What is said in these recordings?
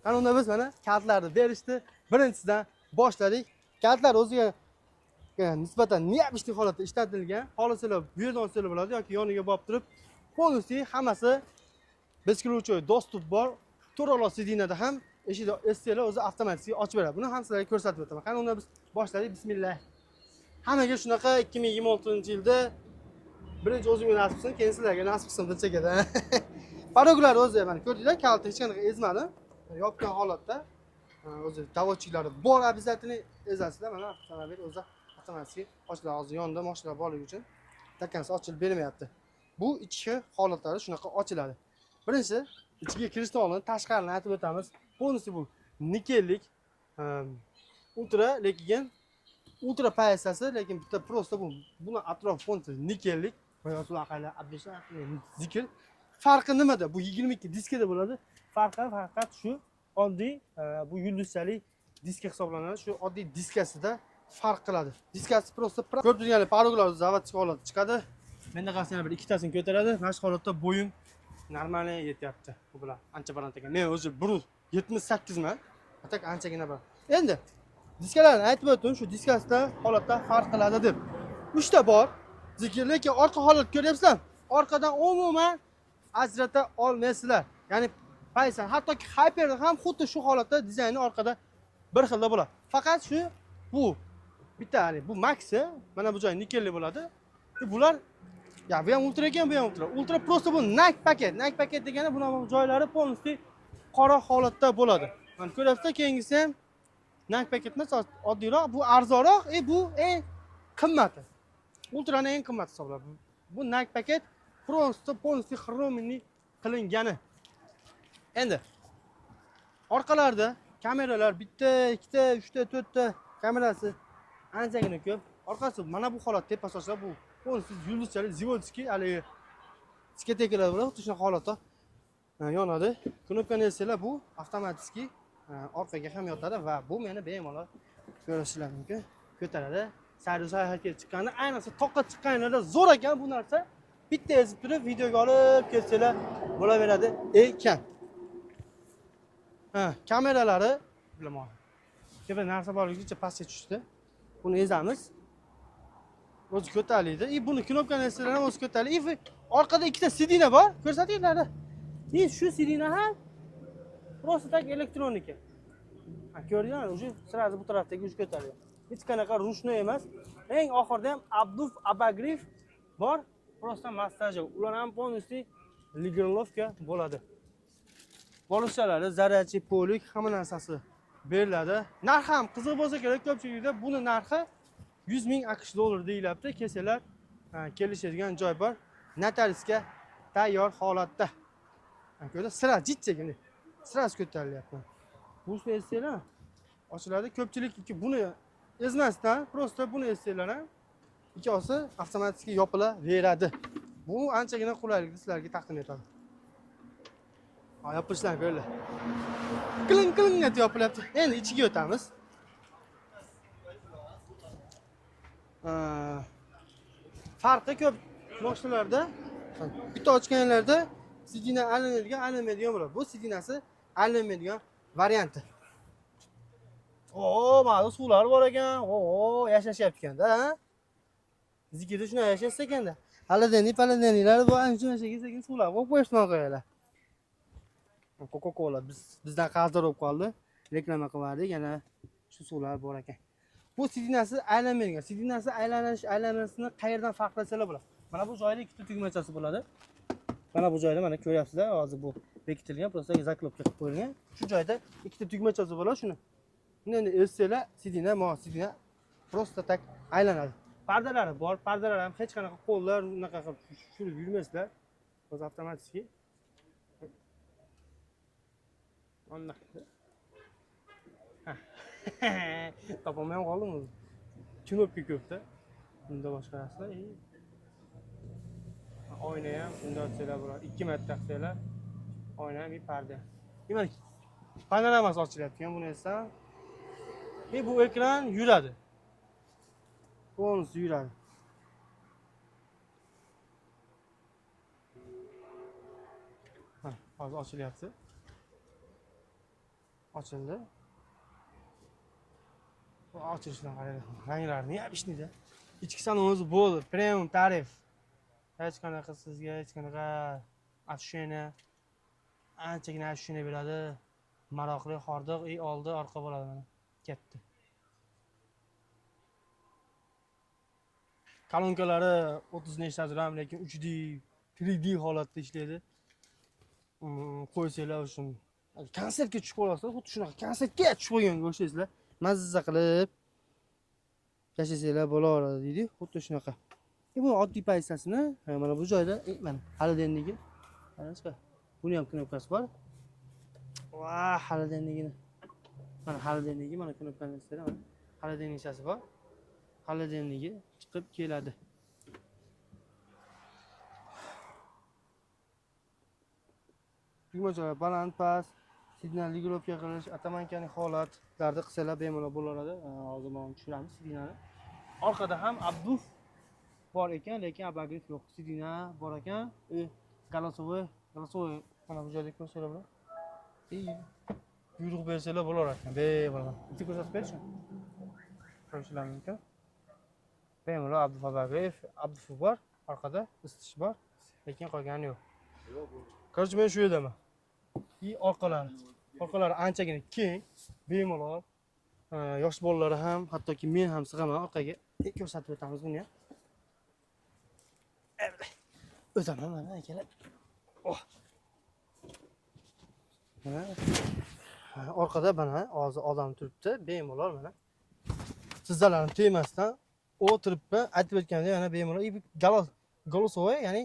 Ana unda biz mana kaltlarni berishdi. Birinchisidan boshladik. Kaltlar o'ziga nisbatan neobычный holatda ishlatilgan. Xohlasalar bu yerdan olsalar bo'ladi yoki yoniga borib turib, полностью hammasi beskiruvchi dostуп bor. To'raloq sidinada ham eshik STL o'zi avtomatik ochib beradi. Buni ham sizlarga ko'rsatib o'taman. Qani unda biz boshladik. Bismillah. Hammaga shunaqa 2026-yilda birinchi o'zimga nasib qilsin, keyin sizlarga nasib qilsin bilchakada. Paroglar o'zi mana ko'rdinglar, kalta hech qanaqa ezmadi. Yopgan holatda. O'zi davodchiklari bor обязательно ezasizlar. Mana avtomobil o'zi avtomatik ochiladi. Hozir yonida mashinalar borligi uchun takansi ochilib bermayapti. Bu ichki holatlari shunaqa ochiladi. Birinchi ichiga kirishdan oldin tashqarini aytib o'tamiz. Bunisi bu nikellik ultra, lekin ultra payasasi, lekin bitta prosta buni atrof fonti nikellik. Boyasular qaylar abdesha zikr. Farqi nimada? Bu 22 diskada bo'ladi. Farqi faqat shu oddiy bu yulduzchalik diska hisoblanadi. Shu oddiy diskasida farq qiladi. Diskasi prosta ko'rib turganlar paroglar zavodchi holatda chiqadi. Menda qarasa yana bir ikkitasini ko'taradi. Mana shu holatda bo'yim normalniy yetyapti. Bu bilan ancha baland ekan. Men o'zi 1.78 man. Atak anchagina bor. Endi diskalarni aytib o'tdim, shu diskasida holatda farq qiladi deb. 3 ta bor. Zikr, lekin orqa holat ko'ryapsizlar. Orqadan umuman ajrata olmaysizlar. Ya'ni paysan, hattoki Hyper'da ham xuddi shu holatda dizayni orqada bir xilda bo'ladi. Faqat shu bu bitta, ya'ni bu Max'i, mana bu joy nikelli bo'ladi. Bular ya bu ham ultra ekan, bu ham ultra. Ultra prosta bu Nike paket. Nike paket degani bunaqa joylari полностью qora holatda bo'ladi. Mana ko'ryapsizlar, keyingisi ham Nike paket emas, oddiyroq, bu arzonroq, bu eng qimmati. Ultraning eng qimmati hisoblanadi. Bu Nike paket prosta полностью xromiy qilingani. Endi orqalarda kameralar bitta, ikkita, uchta, to'rtta kamerasi anchagina ko'p. Orqasi mana bu holat tepasi ochiladi, bu полностью yulduzchalik zivodskiy haligi diskotekalar bilan xuddi shunaqa holatda yonadi. Knopkani essalar, bu avtomatik orqaga ham yotadi va bu meni bemalol ko'rishingiz mumkin. Ko'taradi. Sayr sayohatga chiqqanda, ayniqsa toqqa chiqqanlarda zo'r ekan bu narsa. Bitta ezib turib videoga olib ketsalar bo'laveradi ekan. Kameralari bilaman. Tepa narsa borligicha pastga tushdi. Buni ezamiz. O'zi ko'tariladi. Buni knopkani essalar ham o'zi ko'tariladi. Orqada ikkita sidina bor. Ko'rsatinglar. Shu sidina ham prosta tak elektronika. Ko'rdinglar, уже сразу bu tarafdagi uch ko'tariladi. Hech qanaqa ruchnoy emas. Eng oxirida ham abduf abagriv bor. Prosta massaj. Ular ham полностью ligirlovka bo'ladi. Bolishalari, zarrachi, polik hamma narsasi beriladi. Narx ham qiziq bo'lsa kerak, ko'pchilikda buni narxi 100 ming AQSh dollar deyilyapti. Kelsalar, kelishadigan joy bor. Notariusga tayyor holatda. Ko'rda sira jitchagina. Sirasi ko'tarilyapti. Buni essalar ochiladi. Ko'pchilik buni ezmasdan, prosta buni essalar ham ikkosi avtomatik yopilaveradi. Bu anchagina qulaylikni sizlarga taqdim etadi. Yopishlar ko'rlar. Qiling deb yopilyapti. Endi ichiga o'tamiz. Farqi ko'p mashinalarda. Bitta ochganlarda sidina aylanmaydigan bo'ladi. Bu sidinasi aylanmaydigan varianti. Mana suvlar bor ekan. Yashashyapti ekanda, ha? Zikirda shuna yashasa ekanda. Paladenilar bu ancha sekin suvlar qo'yib qo'yishdan qo'yadilar. Coca-Cola bizdan qarzdor bo'lib qoldi. Reklama qildik, yana shu suvlar bor ekan. Bu sidinasi aylanmaydigan. Sidinasi aylanmasini qayerdan farqlasalar bo'ladi. Mana bu joyda ikkita tugmachasi bo'ladi. Mana bu joyda mana ko'ryapsizlar, hozir bu bekitilgan, prosta zaklopka qilib qo'yilgan. Shu joyda ikkita tugmachasi bo'ladi, shuni. Endi essalar sidina prosta tak aylanadi. Pardalari bor, pardalar ham hech qanaqa qo'llar unaqa qilib tushirib yurmaysizlar. O'zi avtomatik. Mana. Topolmay qoldim o'zi. Knopka ko'pda. Bunda boshqarasizlar. Oyna ham bunda ochsalar bo'ladi. 2 marta taqsalar. Oyna ham bir parda. Demak, panoramasi ochilyapti-ku buni esa. Bu ekran yuradi. Bonus yuradi. Hozir ochilyapti. Ochildi. Bu ochilishdan qarang. Ranglar необычныйda. Ichki salon o'zi bo'ldi, premium tarif. Hech qanaqa sizga hech qanaqa ощущение, anchagina ощущение beradi. Maroqli hordiq, oldi, orqa bo'ladi mana. Ketdi. Kolonkalari 30 nechta ram, lekin 3D, 3D holatda ishlaydi. Qo'ysanglar uchun konsertga tushib qolasizlar, xuddi shunaqa konsertga tushib qo'yganga o'xshaysizlar. Mazza qilib yashasanglar bo'laveradi deydi, xuddi shunaqa. Bu oddiy pozitsiyasini mana bu joyda mana xolodilnigi. Qarangizlar. Buni ham knopkasi bor. Va xolodilnigini. Mana xolodilnigi, mana knopkani istaydi, mana xolodilnichasi bor. Xolodilnigi chiqib keladi. Tugmachalar baland, past, signal regulovka qilish, atamankaning holatlarni qilsalar bemalol bo'laveradi. Hozir men tushiramiz signalni. Orqada ham abduf bor ekan, lekin abagif yo'q. Sidina bor ekan. Голосовой mana bu joyda ko'rsanglar bo'ladi. Buyruq bersalar bo'lar ekan. Bemalol. Bitta ko'rsatib berishim. Ko'rishlar mumkin. Bemalol abduf abagif, abduf bor, orqada isitish bor, lekin qolgani yo'q. Короче, men shu yerdaman. Orqalari anchagina keng, bemalol. Yosh bolalar ham, hattoki men ham sig'aman orqaga. Ko'rsatib o'tamiz buni ham. O'taman mana akalar. Orqada mana hozir odam turibdi, bemalol mana. Sizlarning temasdan o'tiribman, aytib o'tganda yana bemalol голосовой, ya'ni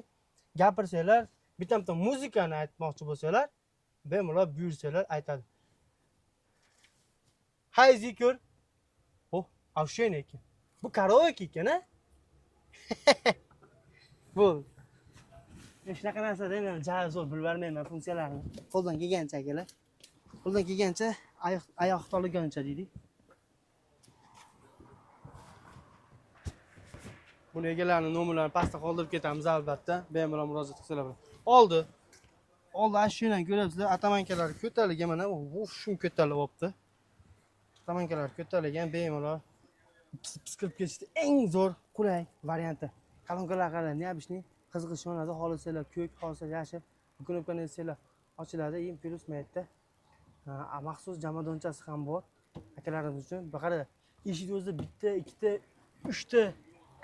gapirsanglar, bitta muzikani aytmoqchi bo'lsanglar, bemalol buyursanglar aytadi. Hay zikr. Ощущение ekan. Bu karaoke ekan-a? Bu shunaqa narsada men javob zo'r bilib bermayman funksiyalarni. Qo'ldan kelgancha akalar. Qo'ldan kelgancha oyoq toligancha deydi. Buni egalarining nomerlarini pastda qoldirib ketamiz albatta. Bemalol murojaat qilsalar bo'ladi. Oldi ashundan ko'ryapsizlar, atamankalari ko'tarilgan mana, shum ko'tarilib olibdi. Atamankalar ko'tarilgan, bemalol pis qilib ketishdi. Eng zo'r, qulay varianti. Kolonkalar qarang, необычный, qizg'ish yonadi, xohlasalar ko'k, xohlasalar yashil. Bu knopkani etsanglar ochiladi, plus maytda. Maxsus jamadonchasi ham bor akalarimiz uchun. Qarang, eshik o'zida bitta, ikkita, uchta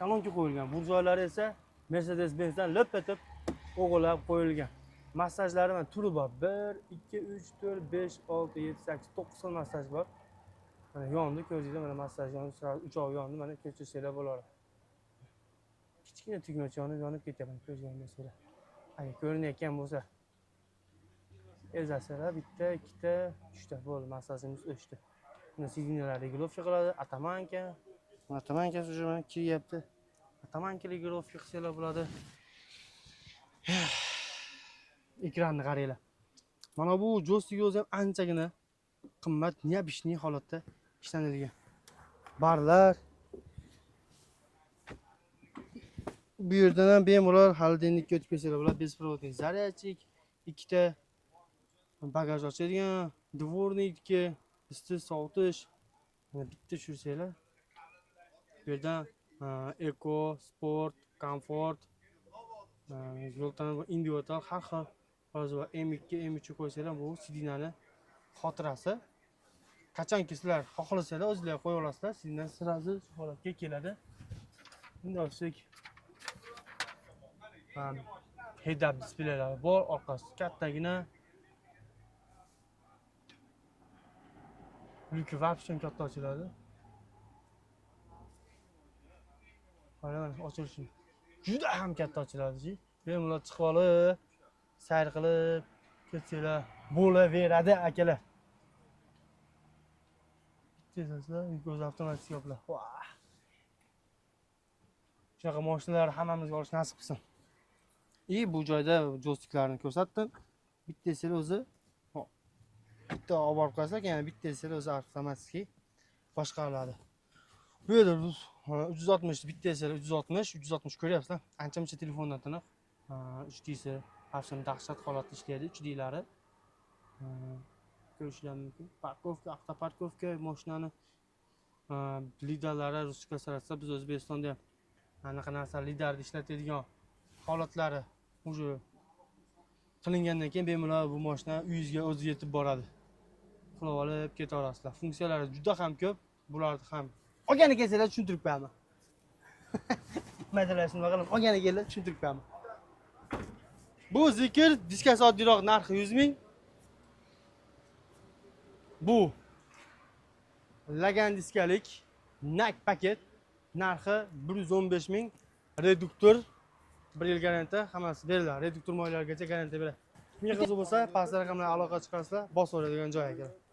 kolonka qo'yilgan. Bu joylari esa Mercedes-Benzdan löp-etib o'g'irlab qo'yilgan. Massajlari mana turi bor. 1, 2, 3, 4, 5, 6, 7, 8, 9 xil massaj bor. Mana yondi, ko'ringizlar, mana massaj yondi, 3 oy yondi, mana ko'chirsanglar bo'ladi. Kichkina tugmacha yonib ketyapti, ko'rganingizdek. Agar ko'rinayotgan bo'lsa, ezasizlar, bitta, ikkita, uchta bo'ldi, massajimiz o'chdi. Buni signallar regulovka qiladi, atamanka уже mana kiryapti. Atamanka regulovka qilsalar bo'ladi. Ekranni qaranglar. Mana bu joystick o'zi ham anchagina qimmat, необычный holatda ishlanilgan. Barlar. Bu yerdan ham bemalol xolodilnikka o'tib kelsalar bo'ladi. Беспроводный zaryadchik, ikkita bagaj ochadigan, dvornikka, isitish, sovutish. Mana bitta tushirsanglar. Bu yerdan eko, sport, komfort, yo'ldan individual har xil hozir M2, M3 qo'ysanglar, bu sidinani xotirasi. Qachonki sizlar xohlasanglar o'zingizlar qo'ya olasizlar, sidinan sirazi shu holatga keladi. Bunday olsak head-up displeylar bor, orqasi kattagina. Lyuki vapshon katta ochiladi. Mana ochilishi juda ham katta ochiladi. Bemalol chiqib olib, sayr qilib ketsanglar bo'laveradi akalar. Bittazlar o'z avtomatik yoplar. Shunaqa mashinalar hammamizga olish nasib qilsin. Bu joyda joystiklarni ko'rsatdim. Bittasi o'zi bitta olib borib qo'ysak, yana bittasi o'zi avtomatik boshqariladi. Bu yerda 360 bittasi 360 ko'ryapsizlar. Ancha-muncha telefondan tiniq. 3D'si, afsun dahshat holatda ishlaydi, 3D'lari. ko'rishingiz mumkin. Parkovka, avtoparkovka mashinani liderlari ruscha sarasa biz O'zbekistonda anaqa narsa liderni ishlatadigan holatlari уже qilingandan keyin bemalol bu mashina uyingizga o'zi yetib boradi. Qilib olib ketaverasizlar. Funksiyalari juda ham ko'p. Bularni ham olgani kelsanglar tushuntirib qo'yaman. Masalani nima qilib olgani kelib tushuntirib qo'yaman. Bu zikr diskasi oddiyroq narxi 100 ming. Bu Lagan diskalik nak paket narxi 115 ming. Reduktor 1 yil garantiya hammasi beriladi. Reduktor moyilarigacha garantiya beradi. Kimga qiziq bo'lsa, pastda raqamlarga aloqa chiqarsizlar, bosib oladigan joyga keladi.